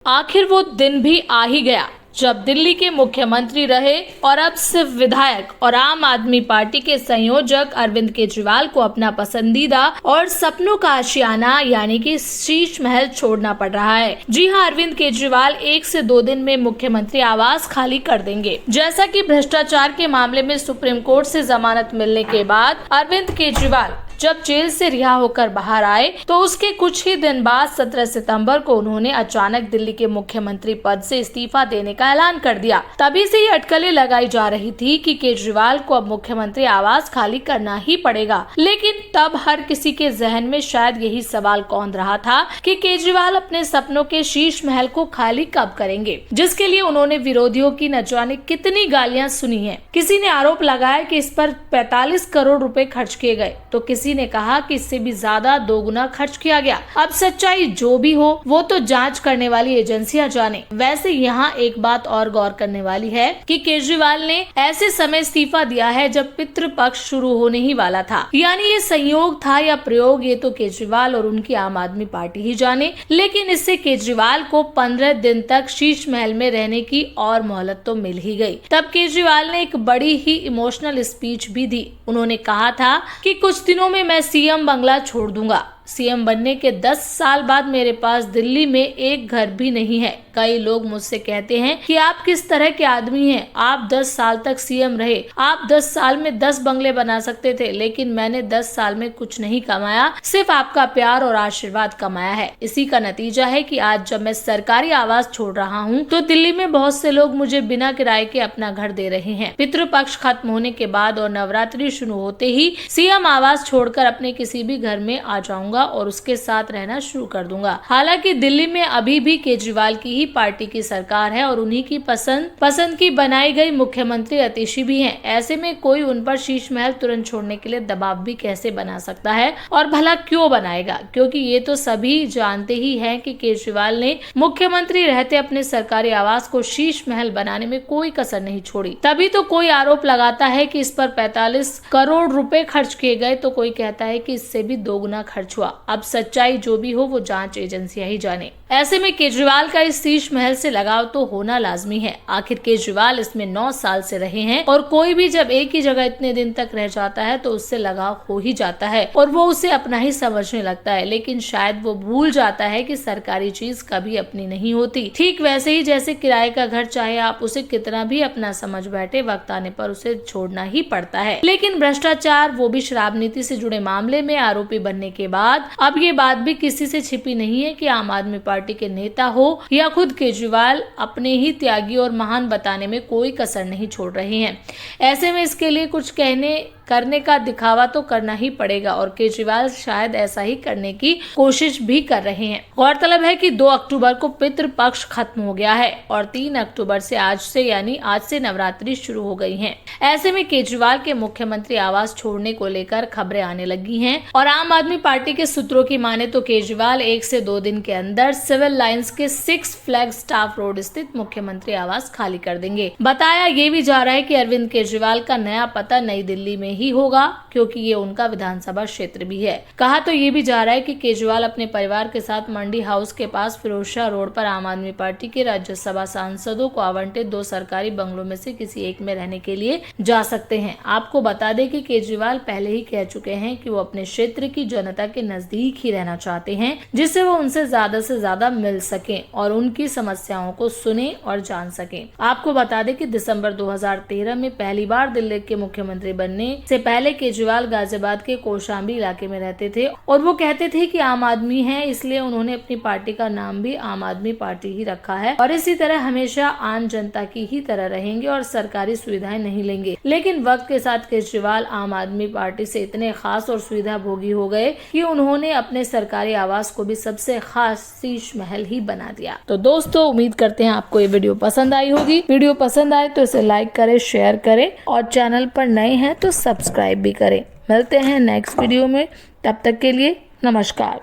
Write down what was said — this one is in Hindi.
आखिर वो दिन भी आ ही गया जब दिल्ली के मुख्यमंत्री रहे और अब सिर्फ विधायक और आम आदमी पार्टी के संयोजक अरविंद केजरीवाल को अपना पसंदीदा और सपनों का आशियाना यानी कि शीश महल छोड़ना पड़ रहा है। जी हां, अरविंद केजरीवाल 1 से 2 दिन में मुख्यमंत्री आवास खाली कर देंगे। जैसा कि भ्रष्टाचार के मामले में सुप्रीम कोर्ट से जमानत मिलने के बाद अरविंद केजरीवाल जब जेल से रिहा होकर बाहर आए तो उसके कुछ ही दिन बाद 17 सितंबर को उन्होंने अचानक दिल्ली के मुख्यमंत्री पद से इस्तीफा देने का ऐलान कर दिया। तभी से ये अटकलें लगाई जा रही थी कि केजरीवाल को अब मुख्यमंत्री आवास खाली करना ही पड़ेगा। लेकिन तब हर किसी के जहन में शायद यही सवाल कौंध रहा था कि केजरीवाल अपने सपनों के शीश महल को खाली कब करेंगे, जिसके लिए उन्होंने विरोधियों की न जाने कितनी गालियां सुनी है। किसी ने आरोप लगाया कि इस पर 45 करोड़ रुपए खर्च किए गए, तो किसी ने कहा कि इससे भी ज्यादा 2 गुना खर्च किया गया। अब सच्चाई जो भी हो वो तो जांच करने वाली एजेंसियां जाने। वैसे यहाँ एक बात और गौर करने वाली है कि केजरीवाल ने ऐसे समय इस्तीफा दिया है जब पितृपक्ष शुरू होने ही वाला था। यानी ये संयोग था या प्रयोग, ये तो केजरीवाल और उनकी आम आदमी पार्टी ही जाने। लेकिन इससे केजरीवाल को 15 दिन तक शीश महल में रहने की और मोहलत तो मिल ही गई। तब केजरीवाल ने एक बड़ी ही इमोशनल स्पीच भी दी। उन्होंने कहा था कि कुछ दिनों में मैं सीएम बंगला छोड़ दूंगा। सीएम बनने के 10 साल बाद मेरे पास दिल्ली में एक घर भी नहीं है। कई लोग मुझसे कहते हैं कि आप किस तरह के आदमी हैं, आप 10 साल तक सीएम रहे, आप 10 साल में 10 बंगले बना सकते थे। लेकिन मैंने 10 साल में कुछ नहीं कमाया, सिर्फ आपका प्यार और आशीर्वाद कमाया है। इसी का नतीजा है कि आज जब मैं सरकारी आवास छोड़ रहा हूँ तो दिल्ली में बहुत से लोग मुझे बिना किराए के अपना घर दे रहे हैं। पितृपक्ष खत्म होने के बाद और नवरात्रि शुरू होते ही सीएम आवास छोड़कर अपने किसी भी घर में आ जाऊंगा और उसके साथ रहना शुरू कर दूंगा। हालांकि दिल्ली में अभी भी केजरीवाल की ही पार्टी की सरकार है और उन्हीं की पसंद की बनाई गई मुख्यमंत्री अतिशी भी हैं। ऐसे में कोई उन पर शीश महल तुरंत छोड़ने के लिए दबाव भी कैसे बना सकता है, और भला क्यों बनाएगा? क्योंकि ये तो सभी जानते ही हैं कि केजरीवाल ने मुख्यमंत्री रहते अपने सरकारी आवास को शीश महल बनाने में कोई कसर नहीं छोड़ी। तभी तो कोई आरोप लगाता है कि इस पर 45 करोड़ रुपए खर्च किए गए, तो कोई कहता है कि इससे भी 2 गुना खर्च हुआ। अब सच्चाई जो भी हो वो जांच एजेंसियां ही जाने। ऐसे में केजरीवाल का इस शीश महल से लगाव तो होना लाजमी है। आखिर केजरीवाल इसमें 9 साल से रहे हैं और कोई भी जब एक ही जगह इतने दिन तक रह जाता है तो उससे लगाव हो ही जाता है और वो उसे अपना ही समझने लगता है। लेकिन शायद वो भूल जाता है कि सरकारी चीज कभी अपनी नहीं होती। ठीक वैसे ही जैसे किराए का घर, चाहे आप उसे कितना भी अपना समझ बैठे, वक्त आने पर उसे छोड़ना ही पड़ता है। लेकिन भ्रष्टाचार, वो भी शराब नीति से जुड़े मामले में आरोपी बनने के बाद अब ये बात भी किसी से छिपी नहीं है कि आम आदमी पार्टी के नेता हो या खुद केजरीवाल अपने ही त्यागी और महान बताने में कोई कसर नहीं छोड़ रहे हैं। ऐसे में इसके लिए कुछ करने का दिखावा तो करना ही पड़ेगा और केजरीवाल शायद ऐसा ही करने की कोशिश भी कर रहे हैं। गौरतलब है कि 2 अक्टूबर को पितृपक्ष खत्म हो गया है और 3 अक्टूबर से आज से नवरात्रि शुरू हो गई है। ऐसे में केजरीवाल के मुख्यमंत्री आवास छोड़ने को लेकर खबरें आने लगी हैं और आम आदमी पार्टी के सूत्रों की माने तो केजरीवाल 1 से 2 दिन के अंदर सिविल लाइंस के 6 फ्लैग स्टाफ रोड स्थित मुख्यमंत्री आवास खाली कर देंगे। बताया ये भी जा रहा है कि अरविंद केजरीवाल का नया पता नई दिल्ली में ही होगा, क्योंकि ये उनका विधानसभा क्षेत्र भी है। कहा तो ये भी जा रहा है कि केजरीवाल अपने परिवार के साथ मंडी हाउस के पास फिरोजशाह रोड पर आम आदमी पार्टी के राज्यसभा सांसदों को आवंटित 2 सरकारी बंगलों में से किसी एक में रहने के लिए जा सकते हैं। आपको बता दें कि केजरीवाल पहले ही कह चुके हैं कि वो अपने क्षेत्र की जनता के नजदीक ही रहना चाहते हैं, जिससे वो उनसे ज्यादा मिल सके और उनकी समस्याओं को सुने और जान सके। आपको बता दें कि दिसंबर 2013 में पहली बार दिल्ली के मुख्यमंत्री बनने से पहले केजरीवाल गाजियाबाद के कौशाम्बी इलाके में रहते थे और वो कहते थे कि आम आदमी है, इसलिए उन्होंने अपनी पार्टी का नाम भी आम आदमी पार्टी ही रखा है और इसी तरह हमेशा आम जनता की ही तरह रहेंगे और सरकारी सुविधाएं नहीं लेंगे। लेकिन वक्त के साथ केजरीवाल आम आदमी पार्टी से इतने खास और सुविधा भोगी हो गए कि उन्होंने अपने सरकारी आवास को भी सबसे खास शीश महल ही बना दिया। तो दोस्तों, उम्मीद करते हैं आपको ये वीडियो पसंद आई होगी। वीडियो पसंद आए तो इसे लाइक करें, शेयर करें और चैनल पर नए हैं तो सब्सक्राइब भी करें। मिलते हैं नेक्स्ट वीडियो में, तब तक के लिए नमस्कार।